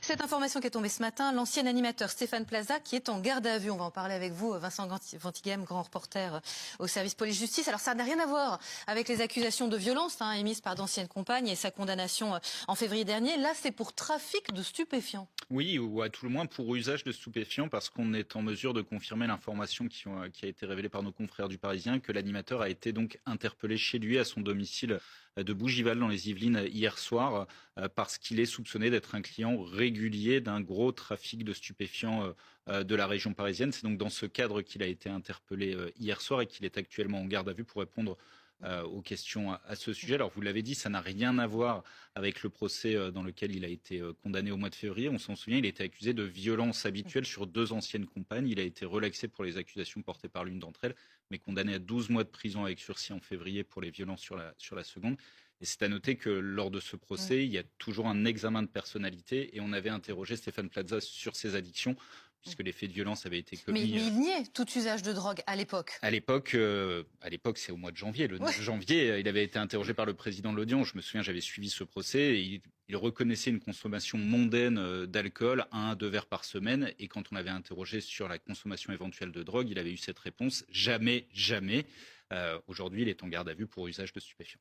Cette information qui est tombée ce matin, l'ancien animateur Stéphane Plaza qui est en garde à vue. On va en parler avec vous, Vincent Ventighem, grand reporter au service police-justice. Alors ça n'a rien à voir avec les accusations de violence émises par d'anciennes compagnes et sa condamnation en février dernier. Là, c'est pour trafic de stupéfiants. Oui, ou à tout le moins pour usage de stupéfiants, parce qu'on est en mesure de confirmer l'information qui a été révélée par nos confrères du Parisien, que l'animateur a été donc interpellé chez lui, à son domicile de Bougival, dans les Yvelines, hier soir, parce qu'il est soupçonné d'être un client régulier d'un gros trafic de stupéfiants de la région parisienne. C'est donc dans ce cadre qu'il a été interpellé hier soir et qu'il est actuellement en garde à vue pour répondre aux questions à ce sujet. Alors vous l'avez dit, ça n'a rien à voir avec le procès dans lequel il a été condamné au mois de février. On s'en souvient, il a été accusé de violence habituelle sur 2 anciennes compagnes. Il a été relaxé pour les accusations portées par l'une d'entre elles, mais condamné à 12 mois de prison avec sursis en février pour les violences sur la seconde. Et c'est à noter que lors de ce procès, il y a toujours un examen de personnalité et on avait interrogé Stéphane Plaza sur ses addictions, puisque les faits de violence avaient été commis. Mais il niait tout usage de drogue à l'époque. À l'époque, c'est au mois de janvier. Le 9 janvier, il avait été interrogé par le président de l'audience. Je me souviens, j'avais suivi ce procès. Et il reconnaissait une consommation mondaine d'alcool, 1 à 2 verres par semaine. Et quand on l'avait interrogé sur la consommation éventuelle de drogue, il avait eu cette réponse: jamais, jamais. Aujourd'hui, il est en garde à vue pour usage de stupéfiants.